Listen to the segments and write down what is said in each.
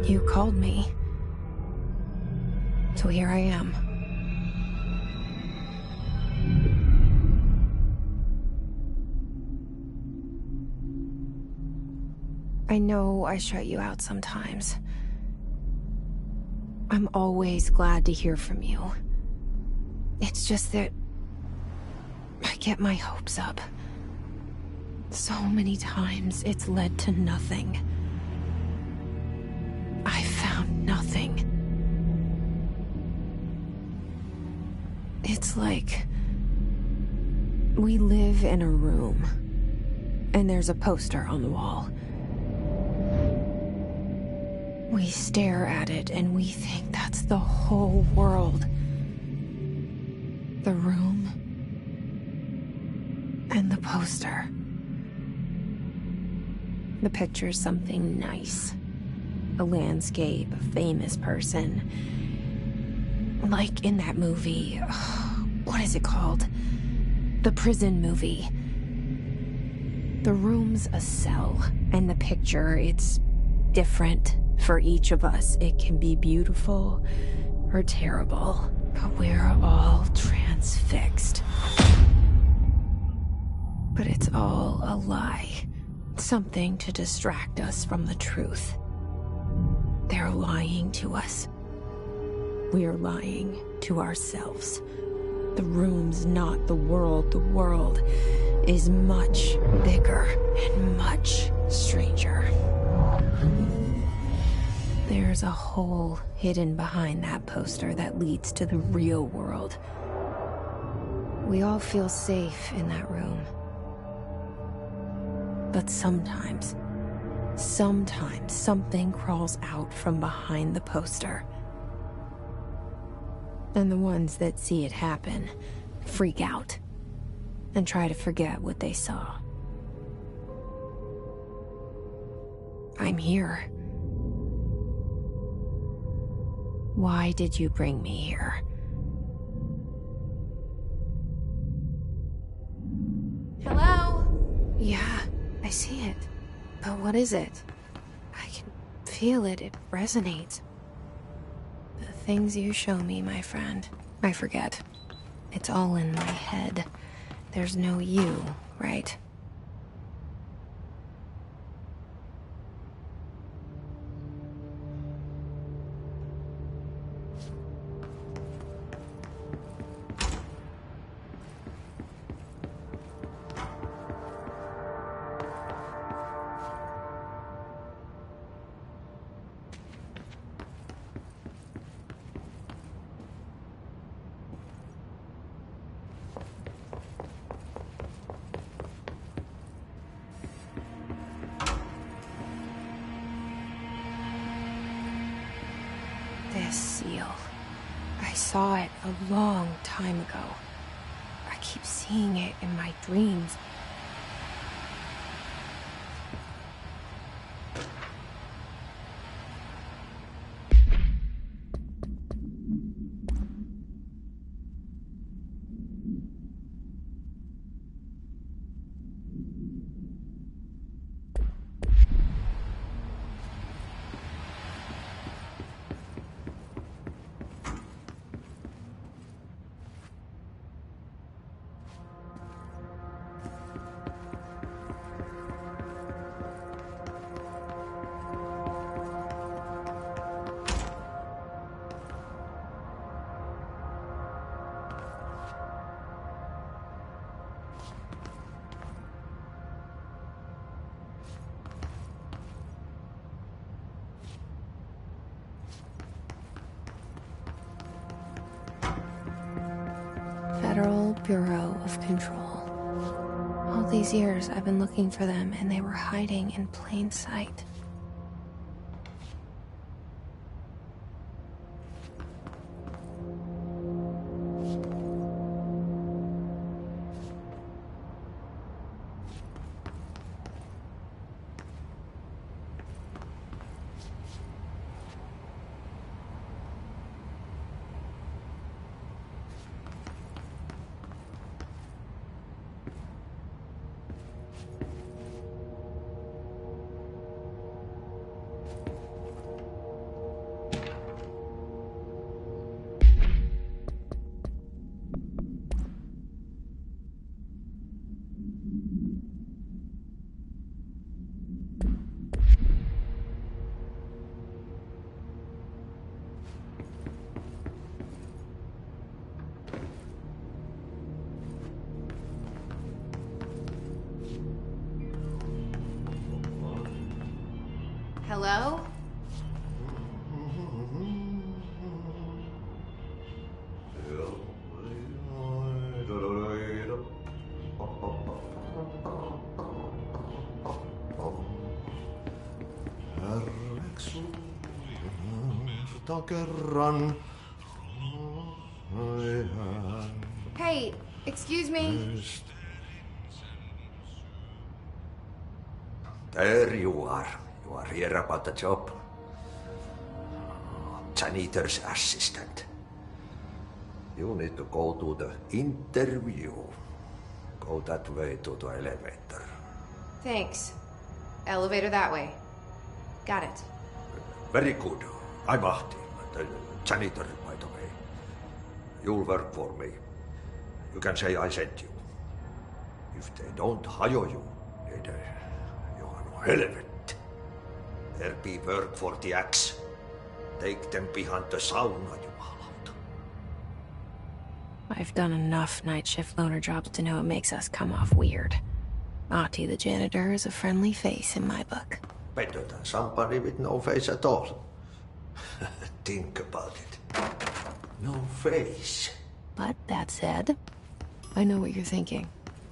You called me. So here I am. I know I shut you out sometimes. I'm always glad to hear from you. It's just that I get my hopes up. So many times it's led to nothing. I found nothing. It's like we live in a room, and there's a poster on the wall. We stare at it and we think that's the whole world. The room and the poster. The picture's something nice. A landscape, a famous person. Like in that movie, what is it called? The prison movie. The room's a cell, and the picture, it's different for each of us. It can be beautiful or terrible, but we're all transfixed. But it's all a lie. Something to distract us from the truth. They're lying to us. We're lying to ourselves. The room's not the world. The world is much bigger and much stranger. There's a hole hidden behind that poster that leads to the real world. We all feel safe in that room. But sometimes something crawls out from behind the poster. And the ones that see it happen freak out and try to forget what they saw. I'm here. Why did you bring me here? Hello? Yeah, I see it. But what is it? I can feel it. It resonates. The things you show me, my friend, I forget. It's all in my head. There's no you, right? This seal. I saw it a long time ago. I keep seeing it in my dreams. Federal Bureau of Control. All these years I've been looking for them, and they were hiding in plain sight. Hello? Hey, excuse me? There you are. You are here about the job. Janitor's assistant. You need to go to the interview. Go that way to the elevator. Thanks. Elevator that way. Got it. Very good. I'm Ahti, the janitor, by the way. You'll work for me. You can say I sent you. If they don't hire you, you are no helvet. There be work for the axe. Take them behind the sauna, jumalauta. I've done enough night shift loner jobs to know it makes us come off weird. Ahti the janitor is a friendly face in my book. Better than somebody with no face at all. Think about it. No face. But that said, I know what you're thinking.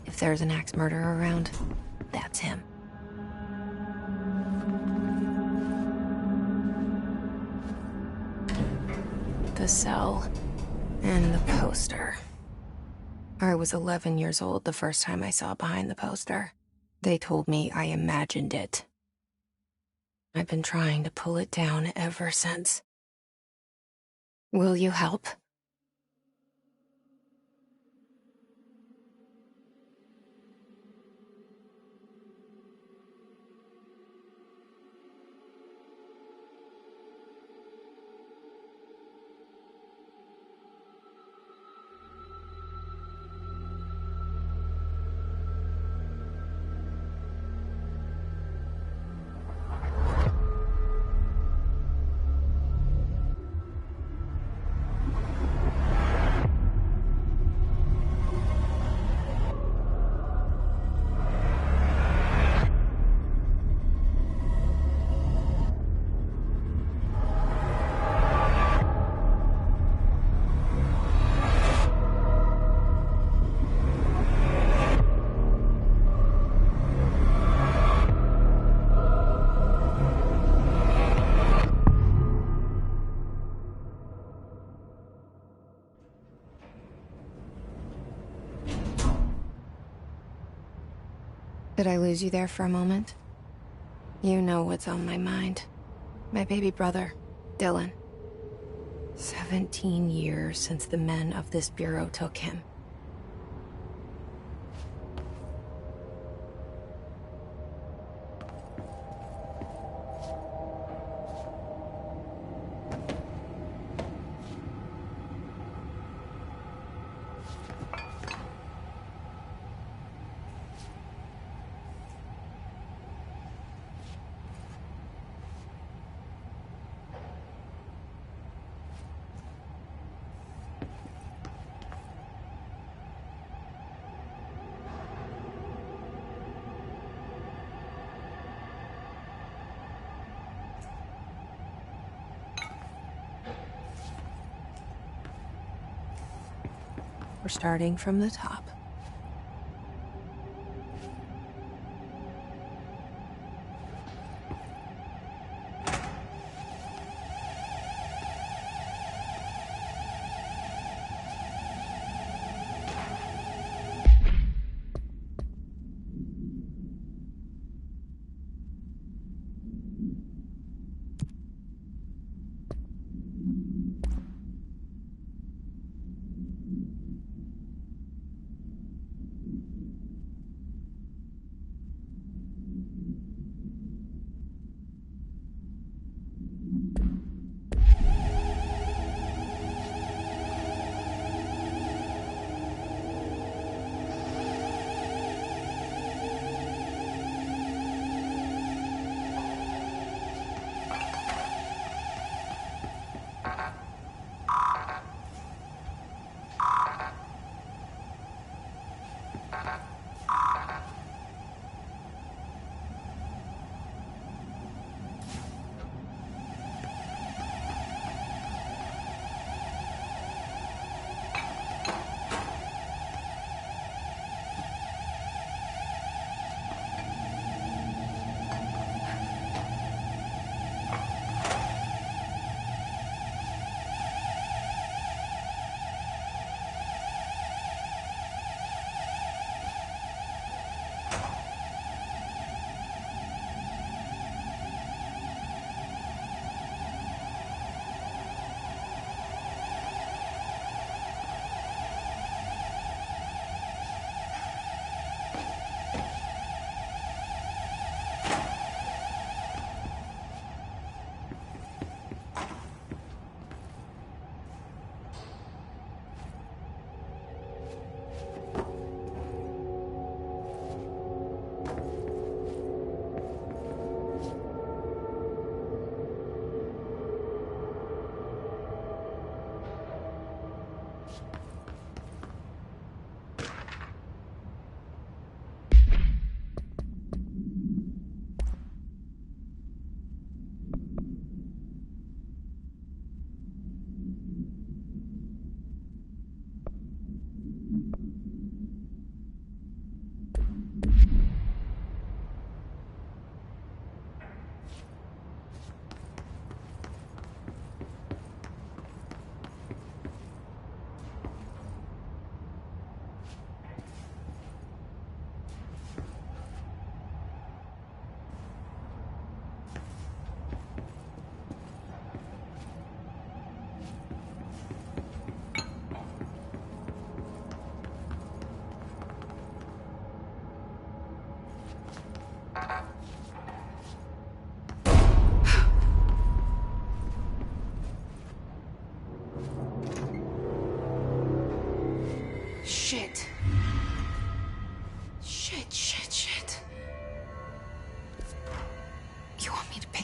If there's an axe murderer around, that's him. The cell and the poster. I was 11 years old the first time I saw behind the poster. They told me I imagined it. I've been trying to pull it down ever since. Will you help? Did I lose you there for a moment? You know what's on my mind. My baby brother, Dylan. 17 years since the men of this bureau took him. We're starting from the top.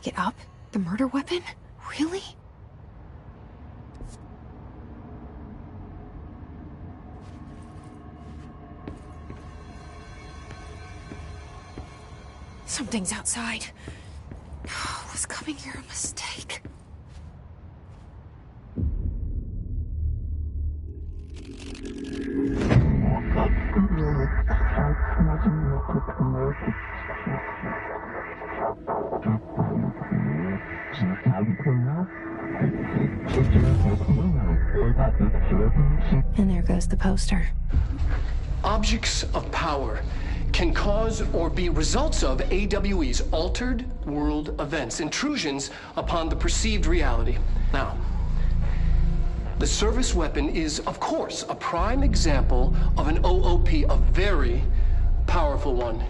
pick it up? The murder weapon? Really? Something's outside. Was coming here a mistake? And there goes the poster. Objects of power can cause or be results of AWE's altered world events, intrusions upon the perceived reality. Now, the service weapon is, of course, a prime example of an OOP, a very powerful one.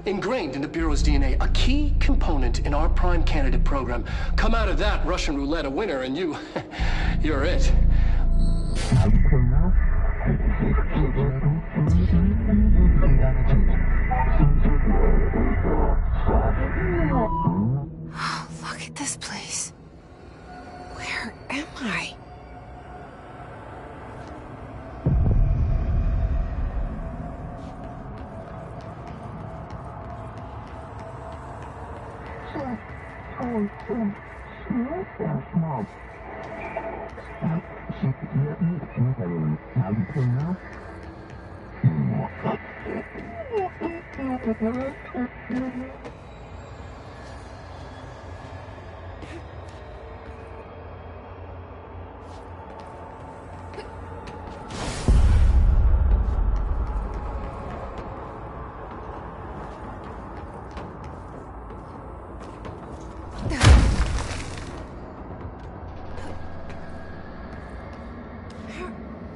Ingrained in the Bureau's DNA, a key component in our prime candidate program. Come out of that Russian roulette a winner and you're it. Look at this place. Where am I?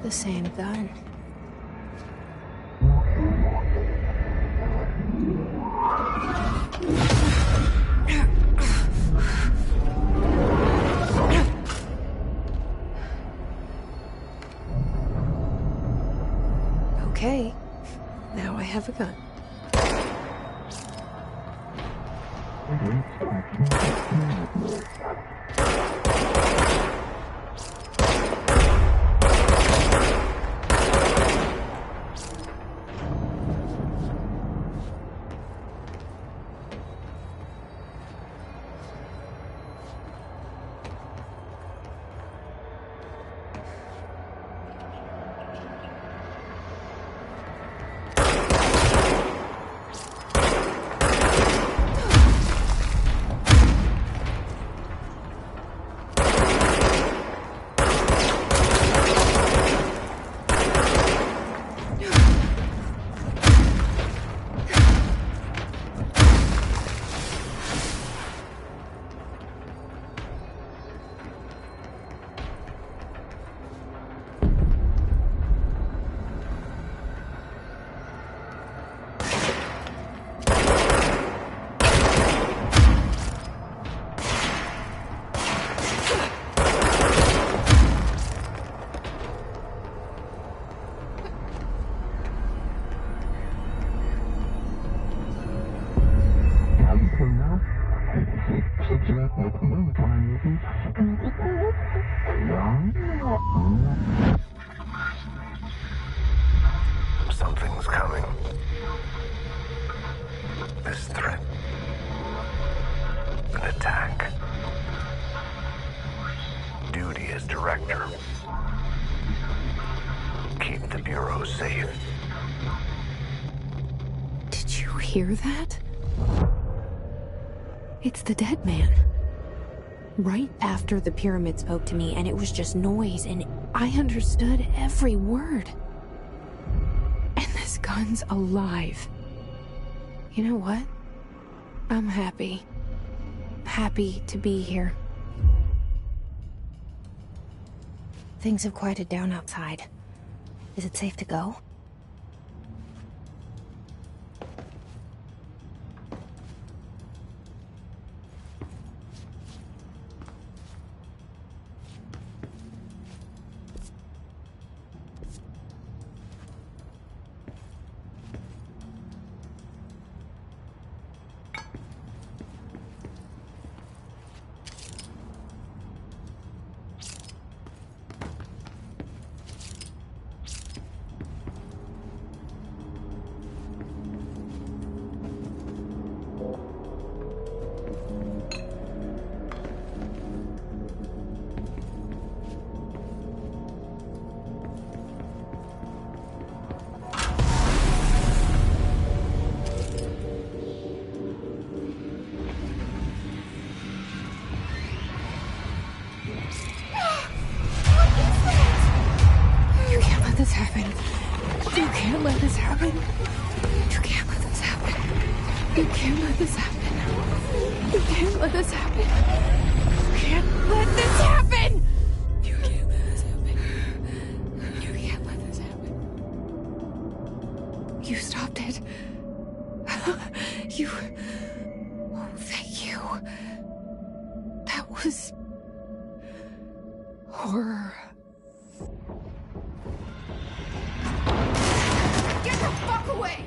The same gun. Okay, now I have a gun. Something's coming. This threat. An attack. Duty as director. Keep the Bureau safe. Did you hear that? It's the dead man. Right after the pyramid spoke to me, and it was just noise, and I understood every word. And this gun's alive. You know what? I'm happy. Happy to be here. Things have quieted down outside. Is it safe to go? let this happen. You can't let this happen! You can't let this happen. You can't let this happen. You stopped it. You... Oh, thank you. That was... horror. Get the fuck away!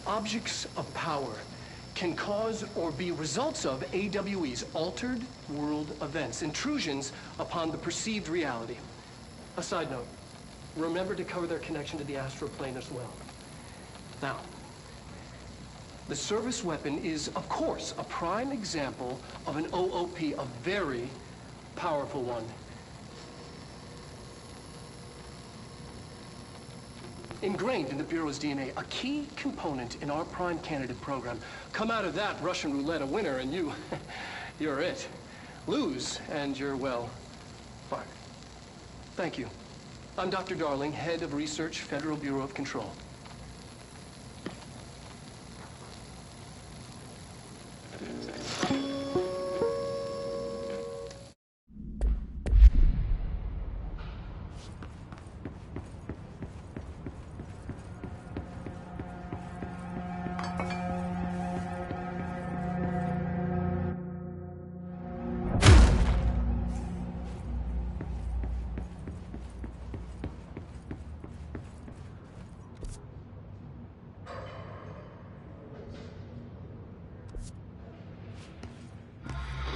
Objects of power can cause or be results of AWE's altered world events, intrusions upon the perceived reality. A side note, remember to cover their connection to the astral plane as well. Now, the service weapon is, of course, a prime example of an OOP, a very powerful one. Ingrained in the Bureau's DNA, a key component in our prime candidate program. Come out of that Russian roulette a winner and you're it. Lose and you're, well, fired. Thank you. I'm Dr. Darling, head of research, Federal Bureau of Control.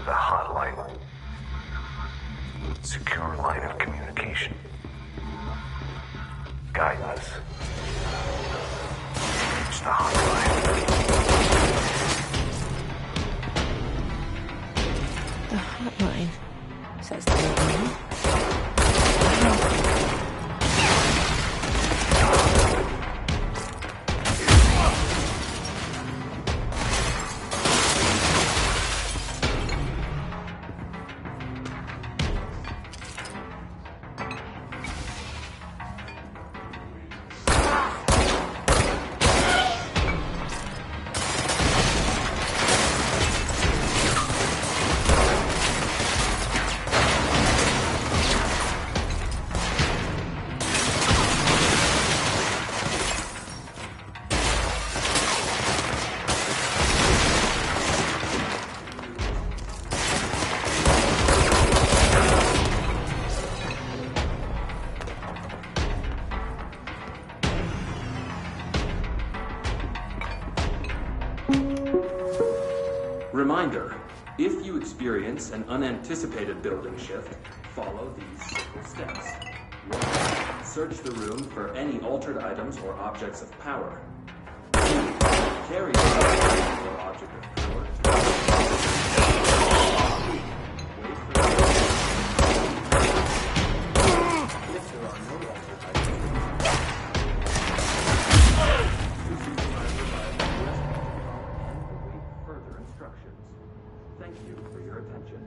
The hotline. Secure line of communication. Guidance. It's the hotline. The hotline, says the woman. Reminder, if you experience an unanticipated building shift, follow these simple steps. 1. Search the room for any altered items or objects of power. 2. Carry the item or object of power to the Wait for if there are no altered items, further instructions. Thank you for your attention.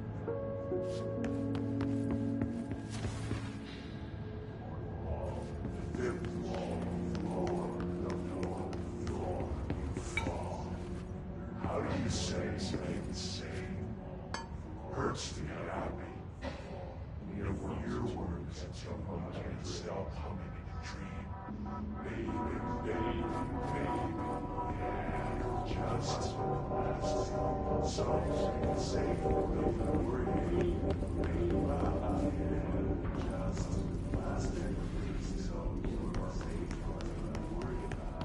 How do you say something insane? Hurts to get at me. Your words until I can't stop humming in a dream. Baby, baby, baby, yeah, just last. So say the word, baby, just last. So you're safe from the worry about.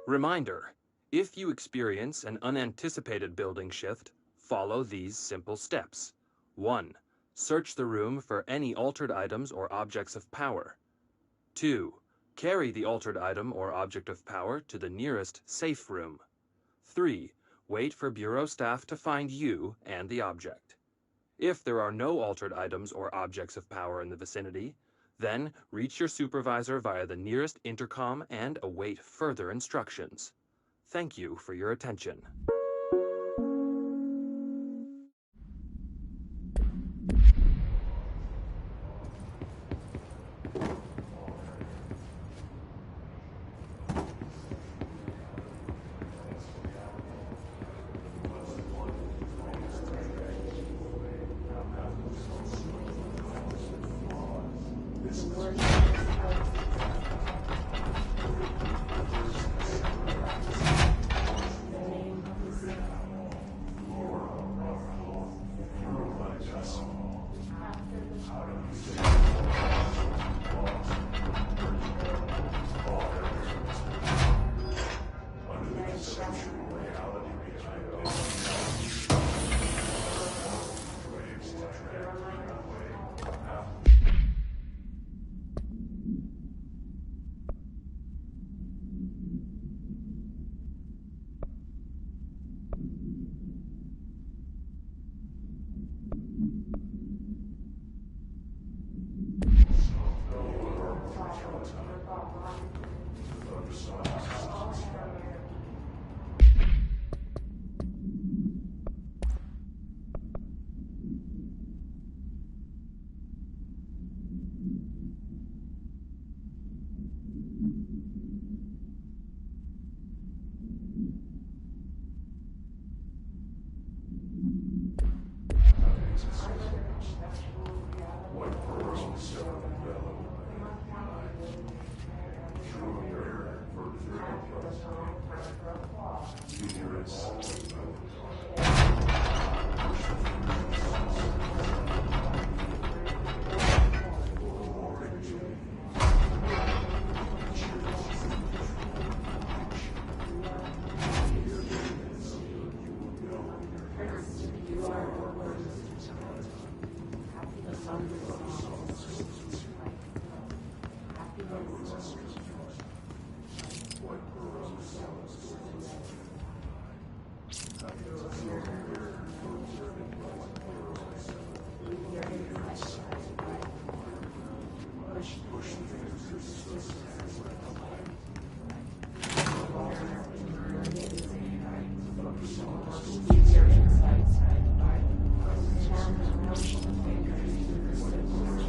Reminder, if you experience an unanticipated building shift, follow these simple steps. 1. Search the room for any altered items or objects of power. 2. Carry the altered item or object of power to the nearest safe room. 3. Wait for Bureau staff to find you and the object. If there are no altered items or objects of power in the vicinity, then reach your supervisor via the nearest intercom and await further instructions. Thank you for your attention.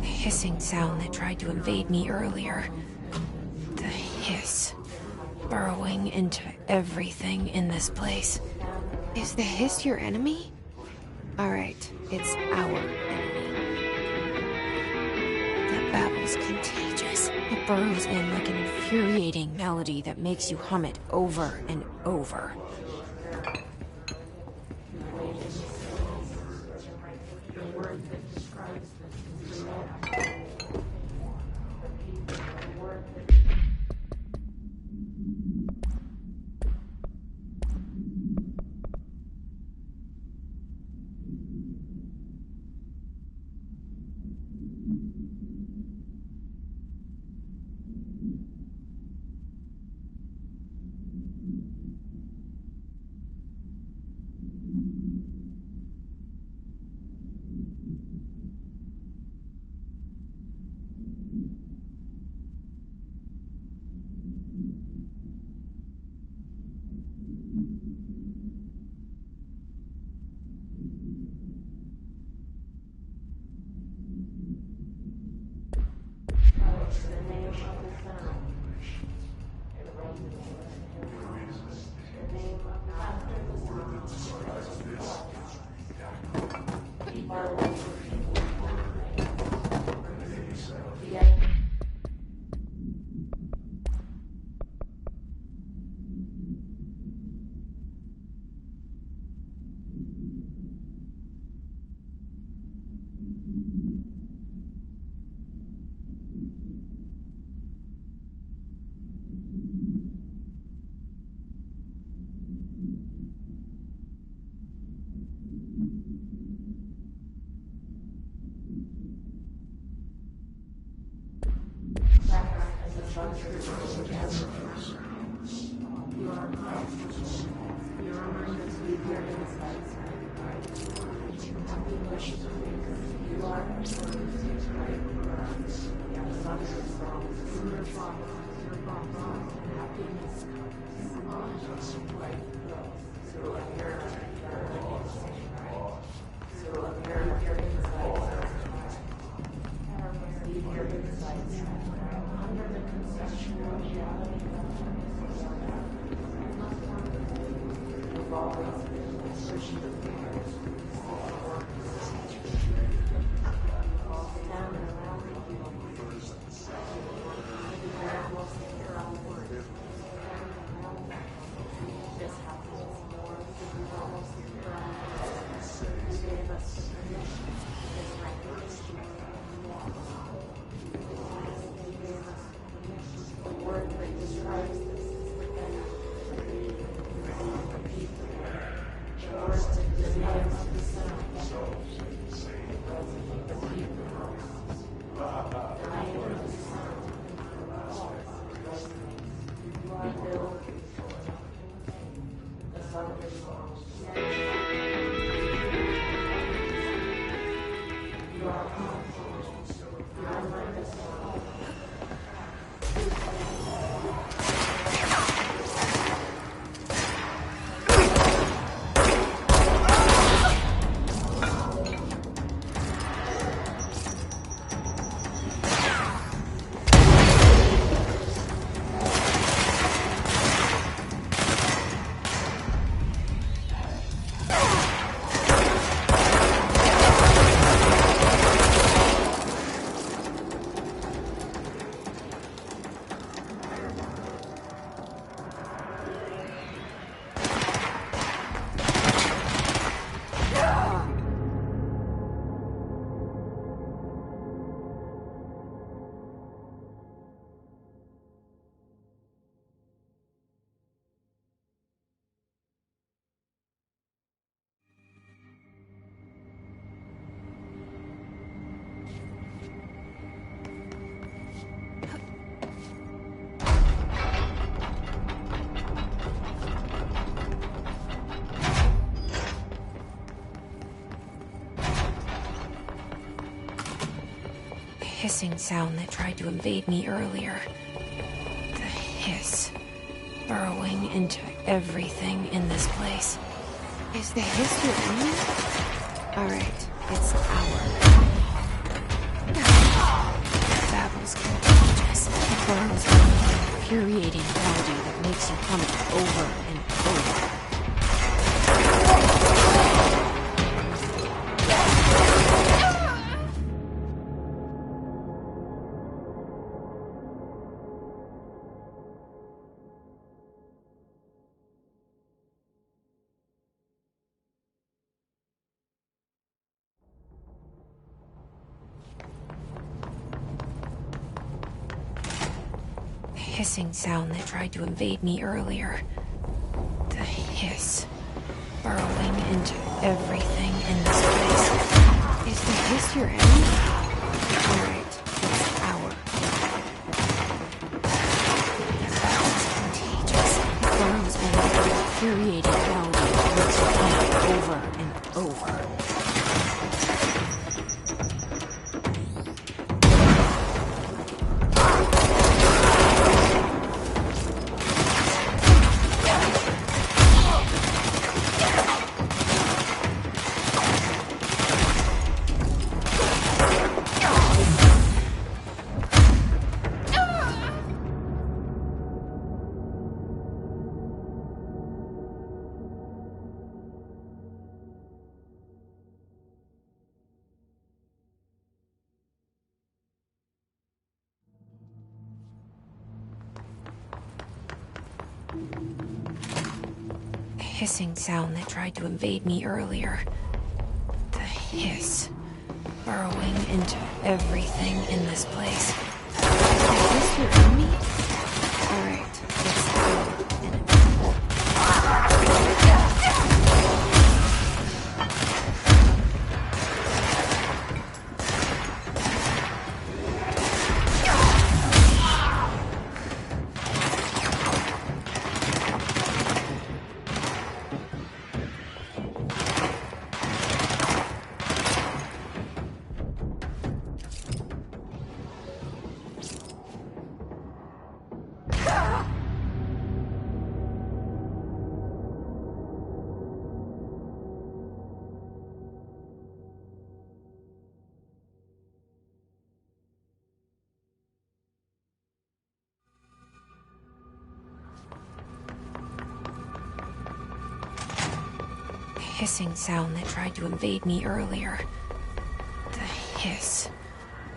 Hissing sound that tried to invade me earlier. The hiss. Burrowing into everything in this place. Is the hiss your enemy? Alright, it's our enemy. That babble's contagious. It burrows in like an infuriating melody that makes you hum it over and over. hissing sound that tried to invade me earlier. The hiss, burrowing into everything in this place. Is the hiss your enemy? Alright, it's our. Babble's contagious. It burns with an infuriating melody that makes you hum it over and over. Hissing sound that tried to invade me earlier. The hiss, burrowing into everything in this place. Is the hiss your enemy? Alright, it's our. That's contagious. It burrows in with an infuriating melody that makes you hum it over and over. Hissing sound that tried to invade me earlier. The hiss, burrowing into everything in this place. Is this your enemy? Alright, it's our enemy. Hissing sound that tried to invade me earlier. The hiss,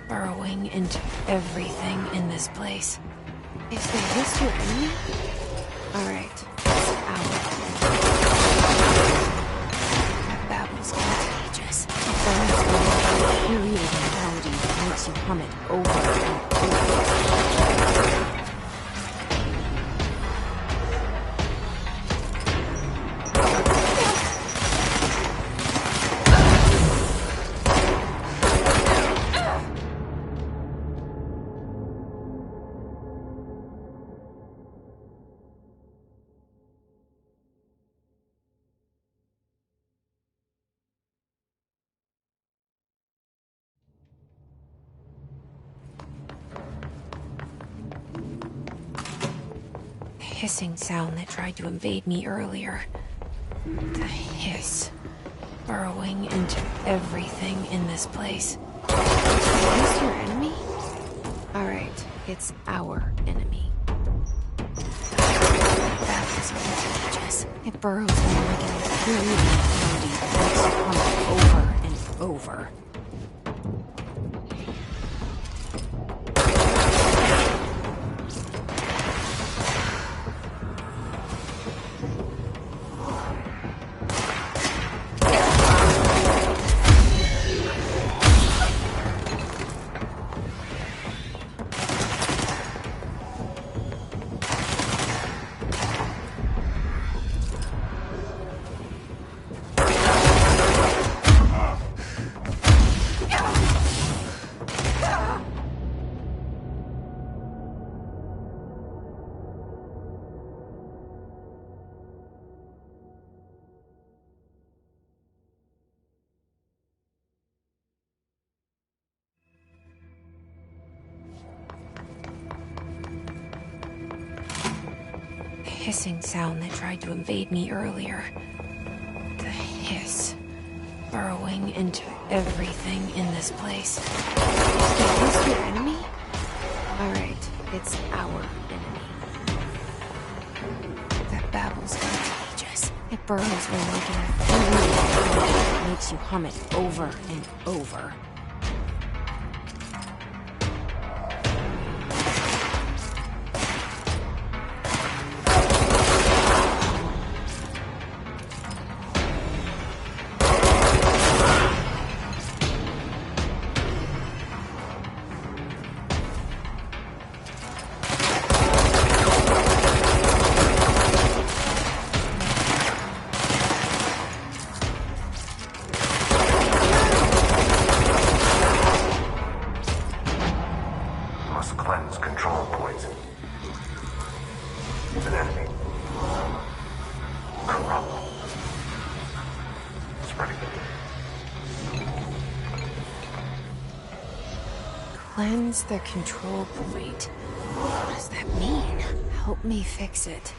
burrowing into everything in this place. Is the hiss your enemy? Alright, it's our. That babble's contagious. It burns with an infuriating melody that makes you hum it over and over. Hissing sound that tried to invade me earlier. The hiss, burrowing into everything in this place. Is this your enemy? Alright, it's our enemy. That is contagious. It burrows in like an infuriating melody that makes you hum it over and over. hissing sound that tried to invade me earlier. The hiss. Burrowing into everything in this place. Is this your enemy? Alright, it's our enemy. That babble's contagious. It burrows way like an infuriating. It makes you hum it over and over. Cleanse the control point. What does that mean? Help me fix it.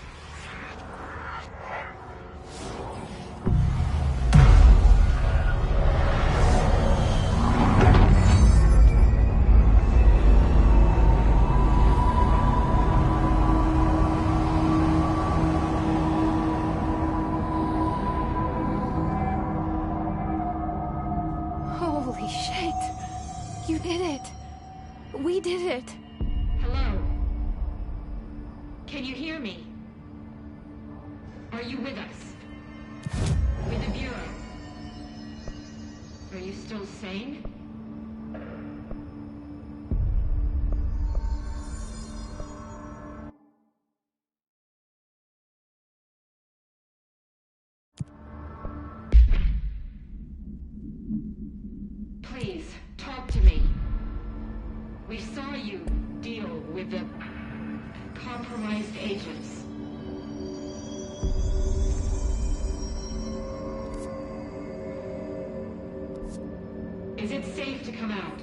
Holy shit! You did it! We did it! Hello? Can you hear me? Are you with us? With the Bureau? Are you still sane? Please, talk to me. We saw you deal with the compromised agents. Is it safe to come out?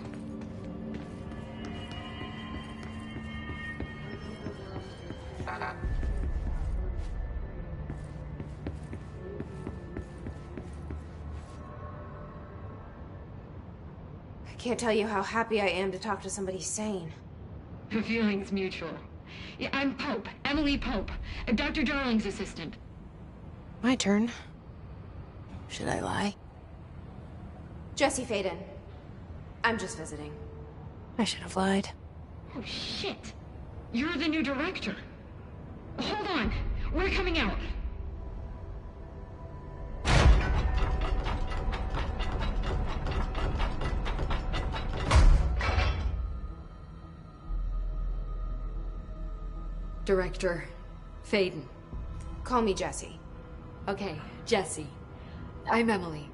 I can't tell you how happy I am to talk to somebody sane. The feeling's mutual. Yeah, I'm Pope, Emily Pope, Dr. Darling's assistant. My turn. Should I lie? Jesse Faden. I'm just visiting. I should have lied. Oh, shit. You're the new director. Hold on. We're coming out. Director Faden. Call me Jesse. Okay, Jesse. I'm Emily.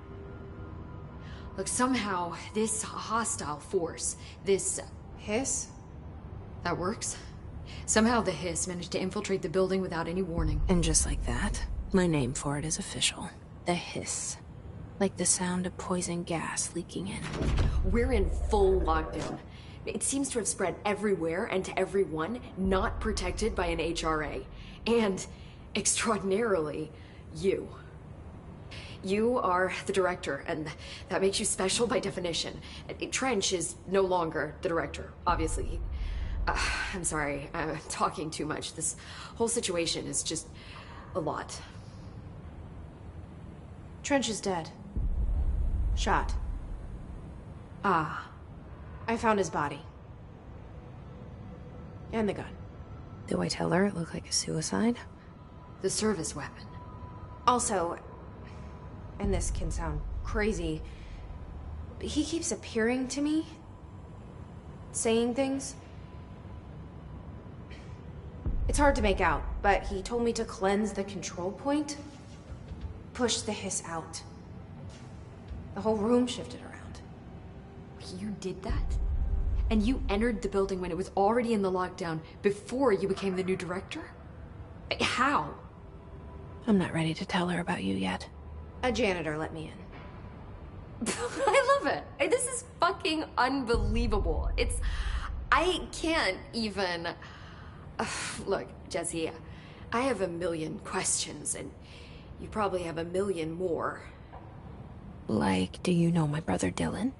Look, somehow this hostile force, this... Hiss? That works? Somehow the hiss managed to infiltrate the building without any warning. And just like that, my name for it is official. The hiss. Like the sound of poison gas leaking in. We're in full lockdown. It seems to have spread everywhere and to everyone not protected by an HRA. And, extraordinarily, you. You are the director, and that makes you special by definition. Trench is no longer the director, obviously. I'm sorry, I'm talking too much. This whole situation is just a lot. Trench is dead. Shot. Ah. I found his body. And the gun. Do I tell her it looked like a suicide? The service weapon. Also, and this can sound crazy, but he keeps appearing to me. Saying things. It's hard to make out, but he told me to cleanse the control point. Push the hiss out. The whole room shifted around. You did that? And you entered the building when it was already in the lockdown before you became the new director? How? I'm not ready to tell her about you yet. A janitor let me in. I love it. This is fucking unbelievable. I can't even... Look, Jesse, I have a million questions, and you probably have a million more. Like, do you know my brother Dylan?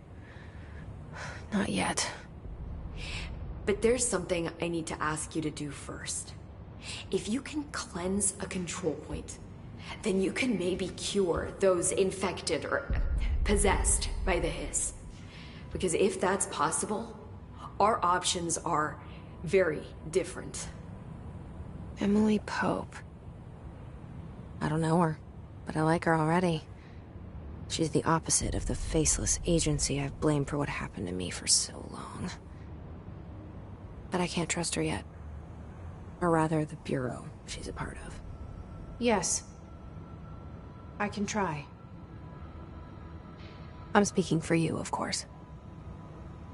Not yet. But there's something I need to ask you to do first. If you can cleanse a control point, then you can maybe cure those infected or possessed by the hiss. Because if that's possible, our options are very different. Emily Pope. I don't know her, but I like her already. She's the opposite of the faceless agency I've blamed for what happened to me for so long. But I can't trust her yet. Or rather, the Bureau she's a part of. Yes. I can try. I'm speaking for you, of course.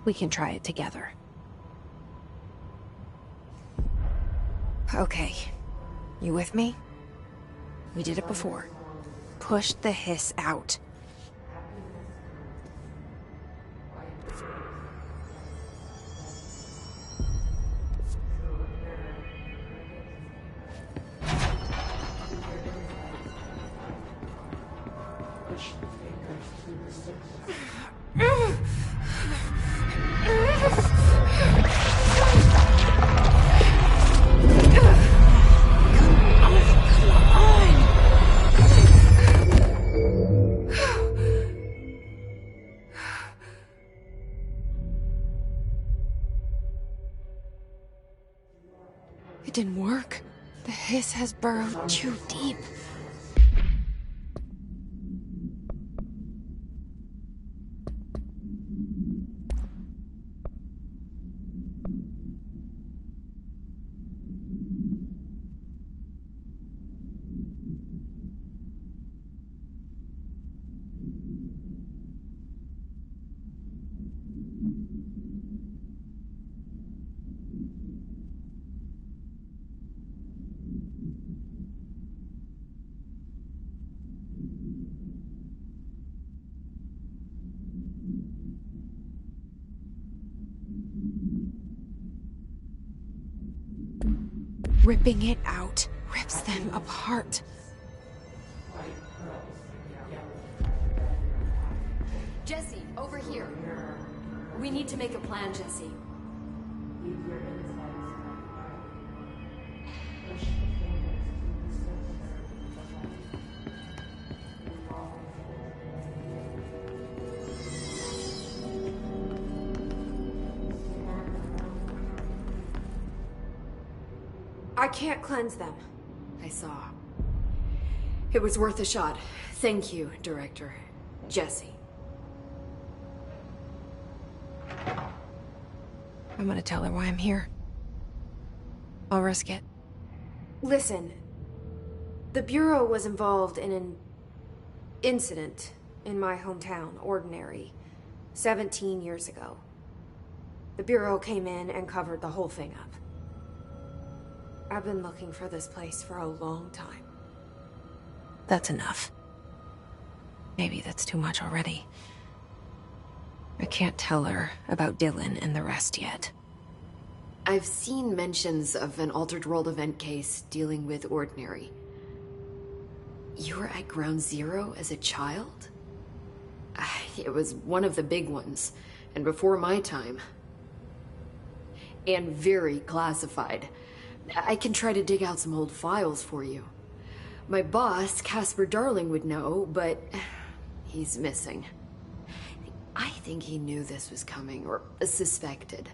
We can try it together. Okay. You with me? We did it before. Push the hiss out. It didn't work. The hiss has burrowed too deep. Ripping it out rips them apart. Jesse, over here. We need to make a plan, Jesse. I can't cleanse them. I saw. It was worth a shot. Thank you, Director. Jesse. I'm gonna tell her why I'm here. I'll risk it. Listen. The Bureau was involved in an incident in my hometown, Ordinary, 17 years ago. The Bureau came in and covered the whole thing up. I've been looking for this place for a long time. That's enough. Maybe that's too much already. I can't tell her about Dylan and the rest yet. I've seen mentions of an Altered World event case dealing with Ordinary. You were at Ground Zero as a child? It was one of the big ones, and before my time. And very classified. I can try to dig out some old files for you. My boss, Casper Darling, would know, but he's missing. I think he knew this was coming, or suspected.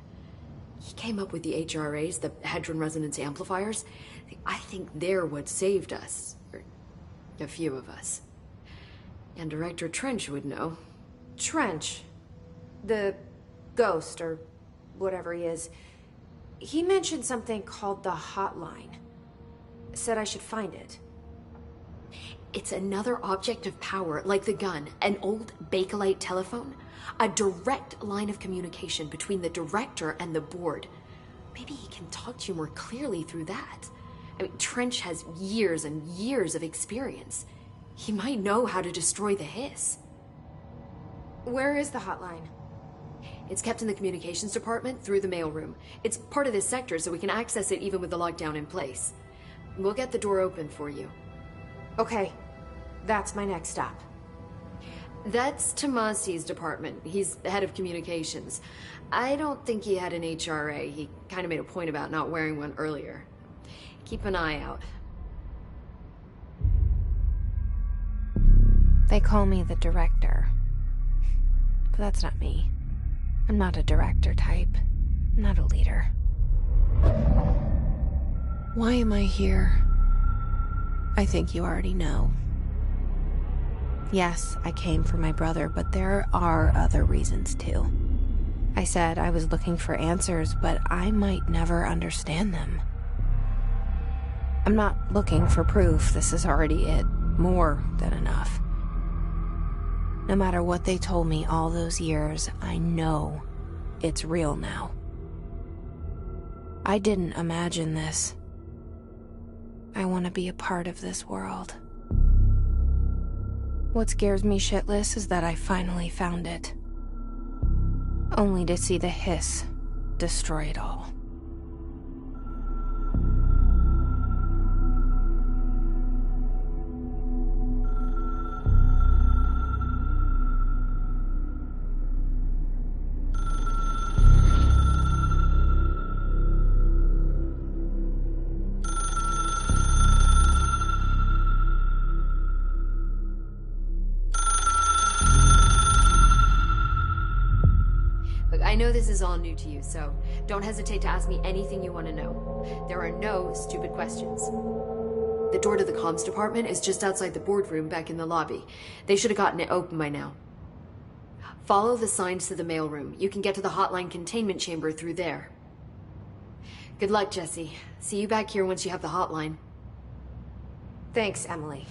He came up with the HRAs, the Hadron Resonance Amplifiers. I think they're what saved us. Or a few of us. And Director Trench would know. Trench. The ghost, or whatever he is. He mentioned something called the Hotline. Said I should find it. It's another object of power, like the gun, an old Bakelite telephone. A direct line of communication between the director and the board. Maybe he can talk to you more clearly through that. I mean, Trench has years and years of experience. He might know how to destroy the hiss. Where is the hotline? It's kept in the communications department through the mailroom. It's part of this sector, so we can access it even with the lockdown in place. We'll get the door open for you. Okay, that's my next stop. That's Tomasi's department. He's the head of communications. I don't think he had an HRA. He kind of made a point about not wearing one earlier. Keep an eye out. They call me the director. But that's not me. I'm not a director type. I'm not a leader. Why am I here? I think you already know. Yes, I came for my brother, but there are other reasons too. I said I was looking for answers, but I might never understand them. I'm not looking for proof. This is already it. More than enough. No matter what they told me all those years, I know it's real now. I didn't imagine this. I want to be a part of this world. What scares me shitless is that I finally found it. Only to see the hiss destroy it all. I know this is all new to you, so don't hesitate to ask me anything you want to know. There are no stupid questions. The door to the comms department is just outside the boardroom back in the lobby. They should have gotten it open by now. Follow the signs to the mailroom. You can get to the hotline containment chamber through there. Good luck, Jesse. See you back here once you have the hotline. Thanks, Emily.